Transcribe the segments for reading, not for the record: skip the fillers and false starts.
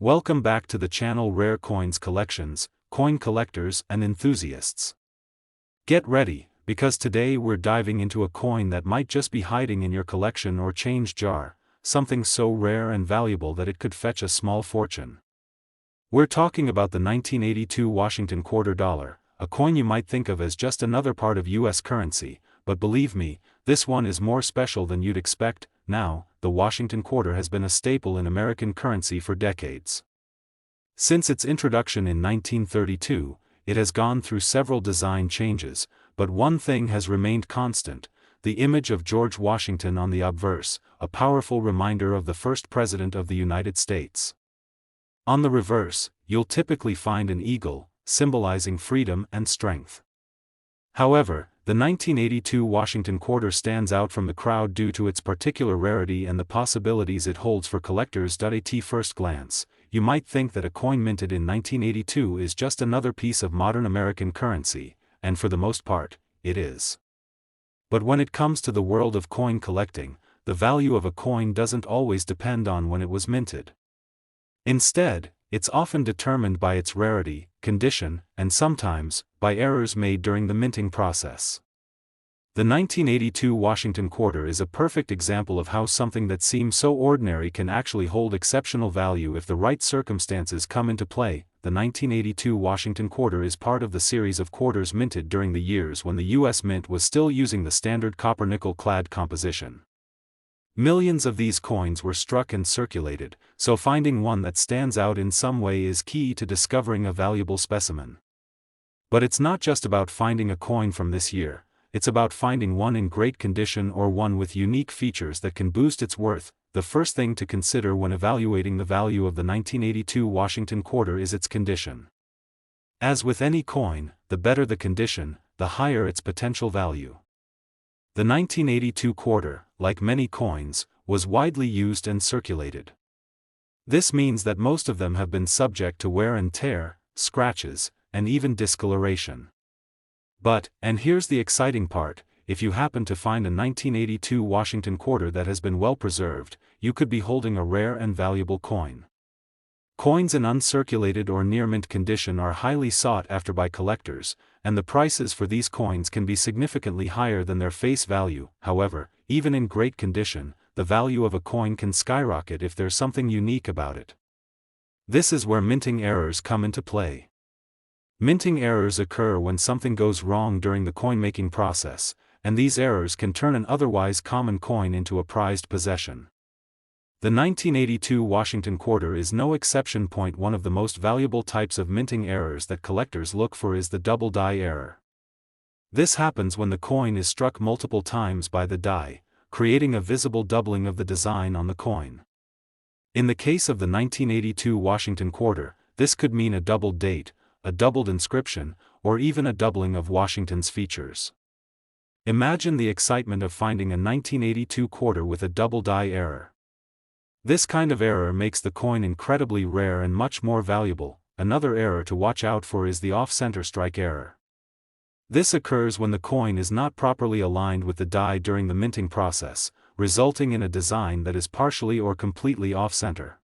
Welcome back to the channel Rare Coins Collections, coin collectors and enthusiasts. Get ready, because today we're diving into a coin that might just be hiding in your collection or change jar, something so rare and valuable that it could fetch a small fortune. We're talking about the 1982 Washington quarter dollar, a coin you might think of as just another part of US currency, but believe me, this one is more special than you'd expect. Now, the Washington quarter has been a staple in American currency for decades. Since its introduction in 1932, it has gone through several design changes, but one thing has remained constant: the image of George Washington on the obverse, a powerful reminder of the first president of the United States. On the reverse, you'll typically find an eagle, symbolizing freedom and strength. However, the 1982 Washington quarter stands out from the crowd due to its particular rarity and the possibilities it holds for collectors. At first glance, you might think that a coin minted in 1982 is just another piece of modern American currency, and for the most part, it is. But when it comes to the world of coin collecting, the value of a coin doesn't always depend on when it was minted. Instead, it's often determined by its rarity, condition, and sometimes, by errors made during the minting process. The 1982 Washington quarter is a perfect example of how something that seems so ordinary can actually hold exceptional value if the right circumstances come into play. The 1982 Washington quarter is part of the series of quarters minted during the years when the U.S. Mint was still using the standard copper-nickel clad composition. Millions of these coins were struck and circulated, so finding one that stands out in some way is key to discovering a valuable specimen. But it's not just about finding a coin from this year, it's about finding one in great condition or one with unique features that can boost its worth. The first thing to consider when evaluating the value of the 1982 Washington quarter is its condition. As with any coin, the better the condition, the higher its potential value. The 1982 quarter, like many coins, was widely used and circulated. This means that most of them have been subject to wear and tear, scratches, and even discoloration. But, and here's the exciting part, if you happen to find a 1982 Washington quarter that has been well preserved, you could be holding a rare and valuable coin. Coins in uncirculated or near mint condition are highly sought after by collectors, and the prices for these coins can be significantly higher than their face value. However, even in great condition, the value of a coin can skyrocket if there's something unique about it. This is where minting errors come into play. Minting errors occur when something goes wrong during the coin-making process, and these errors can turn an otherwise common coin into a prized possession. The 1982 Washington quarter is no exception. One of the most valuable types of minting errors that collectors look for is the double die error. This happens when the coin is struck multiple times by the die, creating a visible doubling of the design on the coin. In the case of the 1982 Washington quarter, this could mean a doubled date, a doubled inscription, or even a doubling of Washington's features. Imagine the excitement of finding a 1982 quarter with a double die error. This kind of error makes the coin incredibly rare and much more valuable. Another error to watch out for is the off-center strike error. This occurs when the coin is not properly aligned with the die during the minting process, resulting in a design that is partially or completely off-center.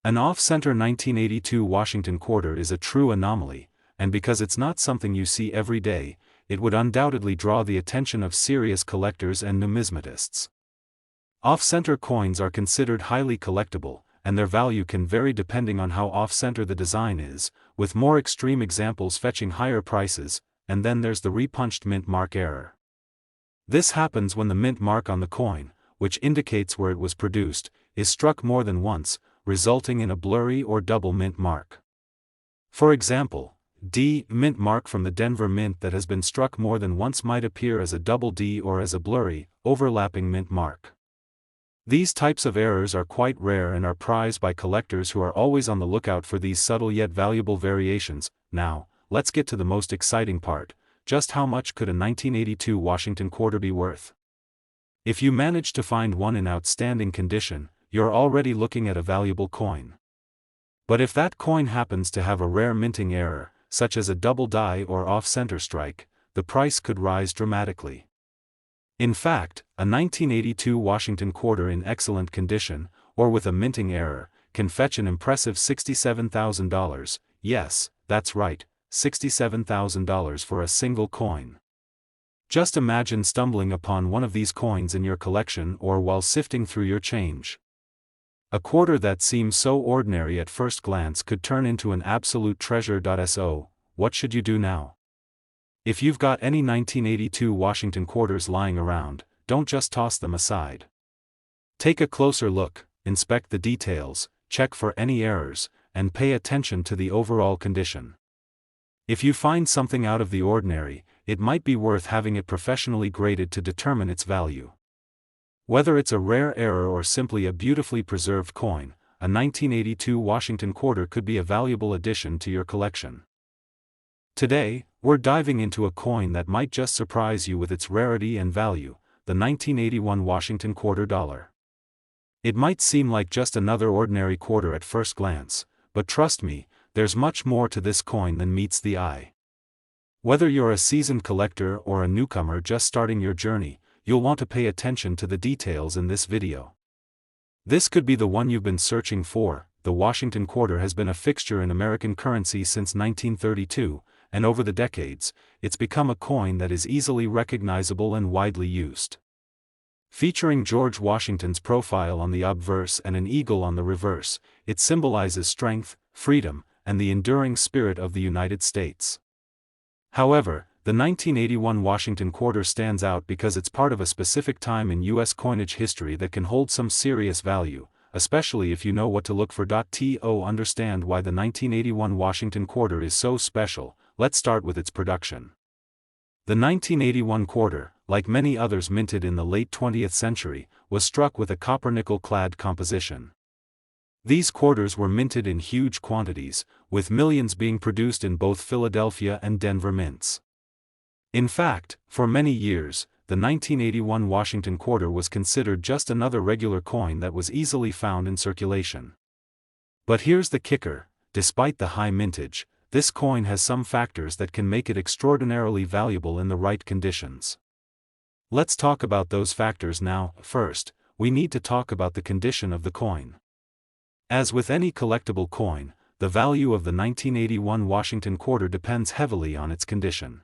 An off-center 1982 Washington quarter is a true anomaly, and because it's not something you see every day, it would undoubtedly draw the attention of serious collectors and numismatists. Off-center coins are considered highly collectible, and their value can vary depending on how off-center the design is, with more extreme examples fetching higher prices. And then there's the repunched mint mark error. This happens when the mint mark on the coin, which indicates where it was produced, is struck more than once, resulting in a blurry or double mint mark. For example, D mint mark from the Denver Mint that has been struck more than once might appear as a double D or as a blurry, overlapping mint mark. These types of errors are quite rare and are prized by collectors who are always on the lookout for these subtle yet valuable variations. Now, let's get to the most exciting part: just how much could a 1982 Washington quarter be worth? If you manage to find one in outstanding condition, you're already looking at a valuable coin. But if that coin happens to have a rare minting error, such as a double die or off-center strike, the price could rise dramatically. In fact, a 1982 Washington quarter in excellent condition, or with a minting error, can fetch an impressive $67,000, yes, that's right, $67,000 for a single coin. Just imagine stumbling upon one of these coins in your collection or while sifting through your change. A quarter that seems so ordinary at first glance could turn into an absolute treasure. So, what should you do now? If you've got any 1982 Washington quarters lying around, don't just toss them aside. Take a closer look, inspect the details, check for any errors, and pay attention to the overall condition. If you find something out of the ordinary, it might be worth having it professionally graded to determine its value. Whether it's a rare error or simply a beautifully preserved coin, a 1982 Washington quarter could be a valuable addition to your collection. Today, we're diving into a coin that might just surprise you with its rarity and value, the 1981 Washington quarter dollar. It might seem like just another ordinary quarter at first glance, but trust me, there's much more to this coin than meets the eye. Whether you're a seasoned collector or a newcomer just starting your journey, you'll want to pay attention to the details in this video. This could be the one you've been searching for. The Washington quarter has been a fixture in American currency since 1932, and over the decades, it's become a coin that is easily recognizable and widely used. Featuring George Washington's profile on the obverse and an eagle on the reverse, it symbolizes strength, freedom, and the enduring spirit of the United States. However, the 1981 Washington quarter stands out because it's part of a specific time in U.S. coinage history that can hold some serious value, especially if you know what to look for. To understand why the 1981 Washington quarter is so special, let's start with its production. The 1981 quarter, like many others minted in the late 20th century, was struck with a copper-nickel-clad composition. These quarters were minted in huge quantities, with millions being produced in both Philadelphia and Denver mints. In fact, for many years, the 1981 Washington quarter was considered just another regular coin that was easily found in circulation. But here's the kicker: despite the high mintage, this coin has some factors that can make it extraordinarily valuable in the right conditions. Let's talk about those factors now. First, we need to talk about the condition of the coin. As with any collectible coin, the value of the 1981 Washington quarter depends heavily on its condition.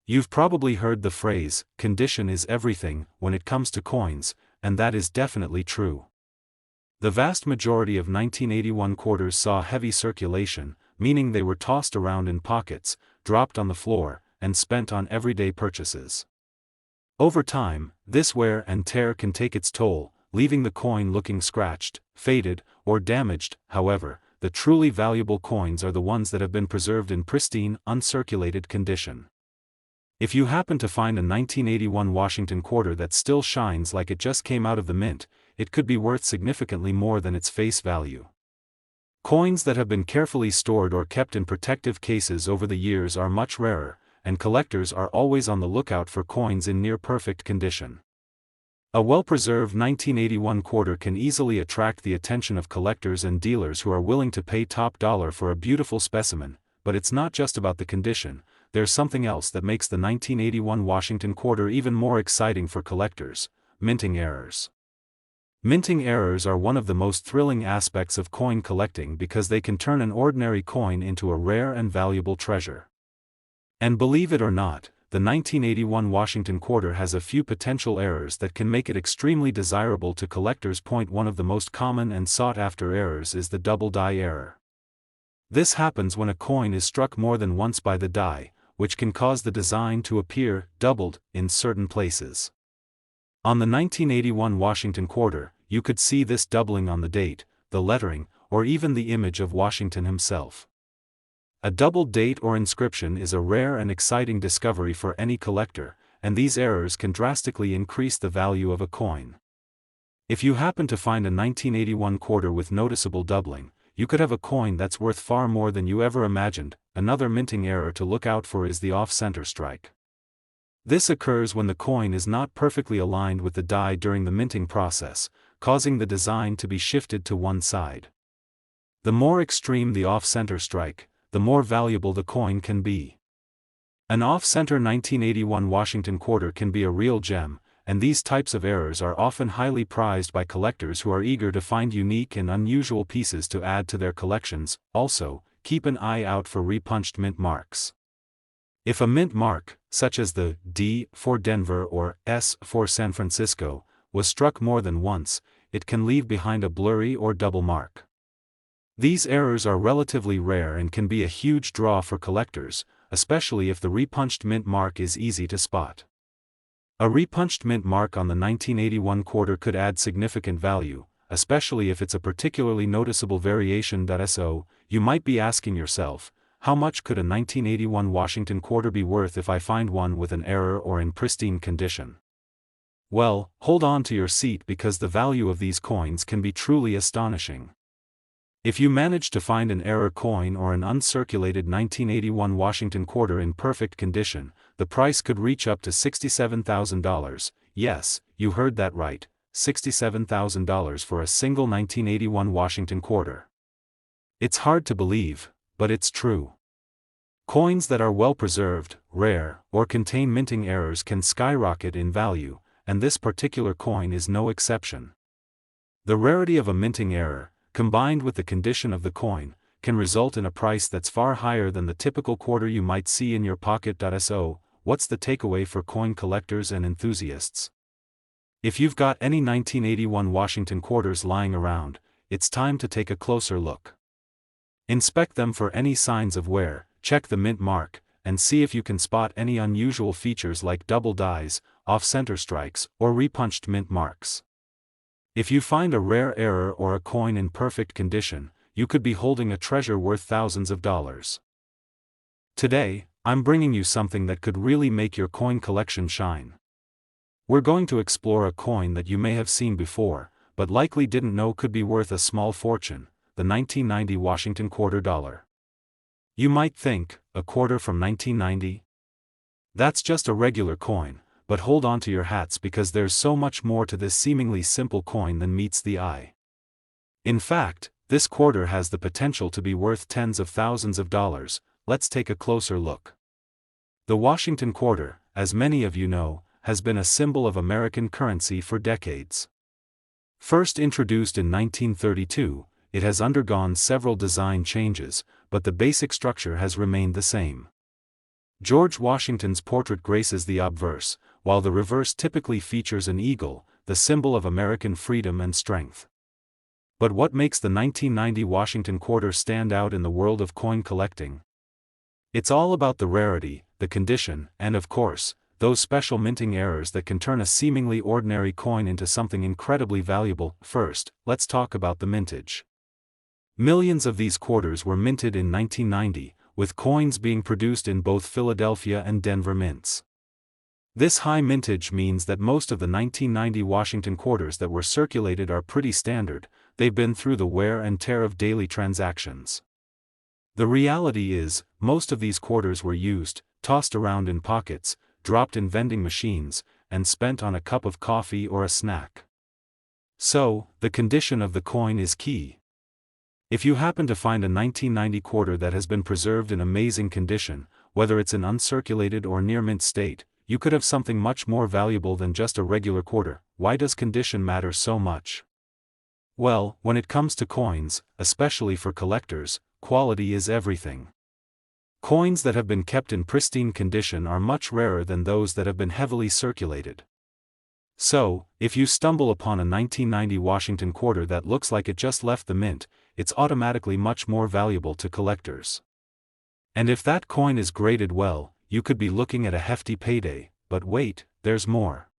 You've probably heard the phrase, "condition is everything," when it comes to coins, and that is definitely true. The vast majority of 1981 quarters saw heavy circulation, meaning they were tossed around in pockets, dropped on the floor, and spent on everyday purchases. Over time, this wear and tear can take its toll, leaving the coin looking scratched, faded, or damaged. However, the truly valuable coins are the ones that have been preserved in pristine, uncirculated condition. If you happen to find a 1981 Washington quarter that still shines like it just came out of the mint, it could be worth significantly more than its face value. Coins that have been carefully stored or kept in protective cases over the years are much rarer, and collectors are always on the lookout for coins in near-perfect condition. A well-preserved 1981 quarter can easily attract the attention of collectors and dealers who are willing to pay top dollar for a beautiful specimen, but it's not just about the condition. There's something else that makes the 1981 Washington quarter even more exciting for collectors: minting errors. Minting errors are one of the most thrilling aspects of coin collecting because they can turn an ordinary coin into a rare and valuable treasure. And believe it or not, the 1981 Washington quarter has a few potential errors that can make it extremely desirable to collectors. One of the most common and sought-after errors is the double die error. This happens when a coin is struck more than once by the die, which can cause the design to appear doubled in certain places. On the 1981 Washington quarter, you could see this doubling on the date, the lettering, or even the image of Washington himself. A doubled date or inscription is a rare and exciting discovery for any collector, and these errors can drastically increase the value of a coin. If you happen to find a 1981 quarter with noticeable doubling, you could have a coin that's worth far more than you ever imagined. Another minting error to look out for is the off-center strike. This occurs when the coin is not perfectly aligned with the die during the minting process, causing the design to be shifted to one side. The more extreme the off-center strike, the more valuable the coin can be. An off-center 1981 Washington quarter can be a real gem, and these types of errors are often highly prized by collectors who are eager to find unique and unusual pieces to add to their collections. Also, keep an eye out for repunched mint marks. If a mint mark, such as the D for Denver or S for San Francisco, was struck more than once, it can leave behind a blurry or double mark. These errors are relatively rare and can be a huge draw for collectors, especially if the repunched mint mark is easy to spot. A repunched mint mark on the 1981 quarter could add significant value, especially if it's a particularly noticeable variation. So, you might be asking yourself, how much could a 1981 Washington quarter be worth if I find one with an error or in pristine condition? Well, hold on to your seat because the value of these coins can be truly astonishing. If you manage to find an error coin or an uncirculated 1981 Washington quarter in perfect condition, the price could reach up to $67,000. Yes, you heard that right, $67,000 for a single 1981 Washington quarter. It's hard to believe, but it's true. Coins that are well preserved, rare, or contain minting errors can skyrocket in value, and this particular coin is no exception. The rarity of a minting error, combined with the condition of the coin, can result in a price that's far higher than the typical quarter you might see in your pocket. So, what's the takeaway for coin collectors and enthusiasts? If you've got any 1981 Washington quarters lying around, it's time to take a closer look. Inspect them for any signs of wear, check the mint mark, and see if you can spot any unusual features like double dies, off-center strikes, or repunched mint marks. If you find a rare error or a coin in perfect condition, you could be holding a treasure worth thousands of dollars. Today, I'm bringing you something that could really make your coin collection shine. We're going to explore a coin that you may have seen before, but likely didn't know could be worth a small fortune, the 1990 Washington quarter dollar. You might think, a quarter from 1990? That's just a regular coin. But hold on to your hats because there's so much more to this seemingly simple coin than meets the eye. In fact, this quarter has the potential to be worth tens of thousands of dollars. Let's take a closer look. The Washington quarter, as many of you know, has been a symbol of American currency for decades. First introduced in 1932, it has undergone several design changes, but the basic structure has remained the same. George Washington's portrait graces the obverse, while the reverse typically features an eagle, the symbol of American freedom and strength. But what makes the 1990 Washington quarter stand out in the world of coin collecting? It's all about the rarity, the condition, and of course, those special minting errors that can turn a seemingly ordinary coin into something incredibly valuable. First, let's talk about the mintage. Millions of these quarters were minted in 1990, with coins being produced in both Philadelphia and Denver mints. This high mintage means that most of the 1990 Washington quarters that were circulated are pretty standard. They've been through the wear and tear of daily transactions. The reality is, most of these quarters were used, tossed around in pockets, dropped in vending machines, and spent on a cup of coffee or a snack. So, the condition of the coin is key. If you happen to find a 1990 quarter that has been preserved in amazing condition, whether it's in uncirculated or near mint state, you could have something much more valuable than just a regular quarter. Why does condition matter so much? Well, when it comes to coins, especially for collectors, quality is everything. Coins that have been kept in pristine condition are much rarer than those that have been heavily circulated. So, if you stumble upon a 1990 Washington quarter that looks like it just left the mint, it's automatically much more valuable to collectors. And if that coin is graded well, you could be looking at a hefty payday. But wait, there's more.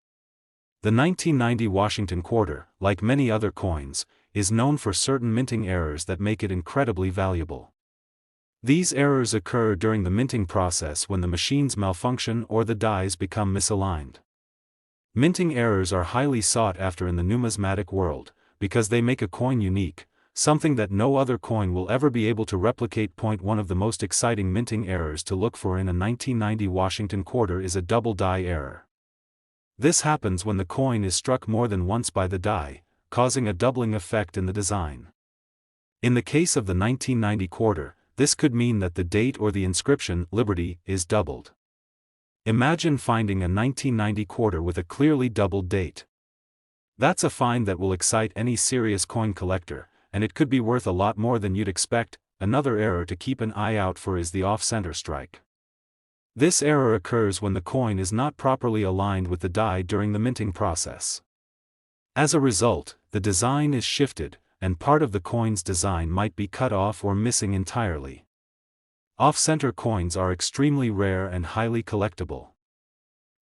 The 1990 Washington quarter, like many other coins, is known for certain minting errors that make it incredibly valuable. These errors occur during the minting process when the machines malfunction or the dies become misaligned. Minting errors are highly sought after in the numismatic world, because they make a coin unique, something that no other coin will ever be able to replicate. One of the most exciting minting errors to look for in a 1990 Washington quarter is a double die error. This happens when the coin is struck more than once by the die, causing a doubling effect in the design. In the case of the 1990 quarter, this could mean that the date or the inscription, Liberty, is doubled. Imagine finding a 1990 quarter with a clearly doubled date. That's a find that will excite any serious coin collector, and it could be worth a lot more than you'd expect. Another error to keep an eye out for is the off-center strike. This error occurs when the coin is not properly aligned with the die during the minting process. As a result, the design is shifted, and part of the coin's design might be cut off or missing entirely. Off-center coins are extremely rare and highly collectible.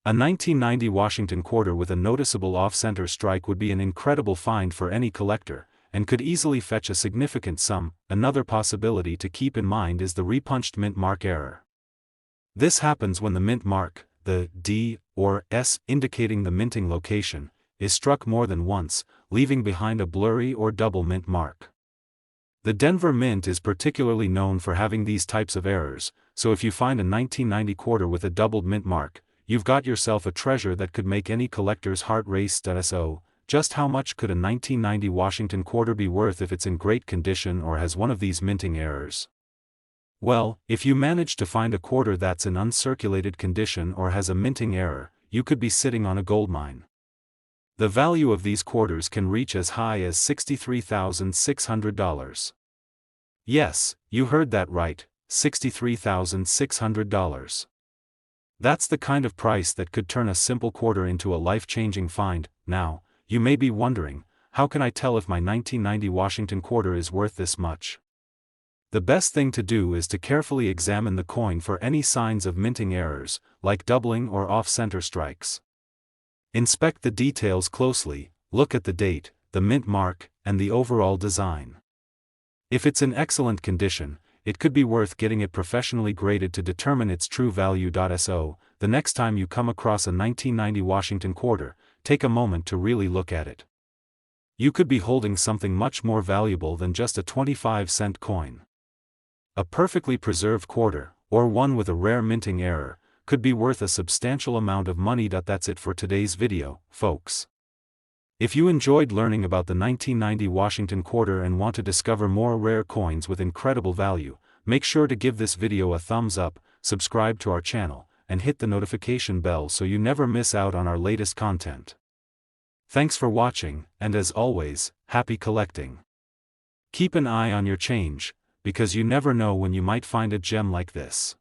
A 1990 Washington quarter with a noticeable off-center strike would be an incredible find for any collector, and could easily fetch a significant sum. Another possibility to keep in mind is the repunched mint mark error. This happens when the mint mark, the D or S indicating the minting location, is struck more than once, leaving behind a blurry or double mint mark. The Denver Mint is particularly known for having these types of errors, so if you find a 1990 quarter with a doubled mint mark, you've got yourself a treasure that could make any collector's heart race. So, just how much could a 1990 Washington quarter be worth if it's in great condition or has one of these minting errors? Well, if you manage to find a quarter that's in uncirculated condition or has a minting error, you could be sitting on a goldmine. The value of these quarters can reach as high as $63,600. Yes, you heard that right, $63,600. That's the kind of price that could turn a simple quarter into a life-changing find. Now, you may be wondering, how can I tell if my 1990 Washington quarter is worth this much? The best thing to do is to carefully examine the coin for any signs of minting errors, like doubling or off-center strikes. Inspect the details closely, look at the date, the mint mark, and the overall design. If it's in excellent condition, it could be worth getting it professionally graded to determine its true value. So, the next time you come across a 1990 Washington quarter, take a moment to really look at it. You could be holding something much more valuable than just a 25-cent coin. A perfectly preserved quarter, or one with a rare minting error, could be worth a substantial amount of money. That's it for today's video, folks. If you enjoyed learning about the 1990 Washington quarter and want to discover more rare coins with incredible value, make sure to give this video a thumbs up, subscribe to our channel, and hit the notification bell so you never miss out on our latest content. Thanks for watching, and as always, happy collecting. Keep an eye on your change, because you never know when you might find a gem like this.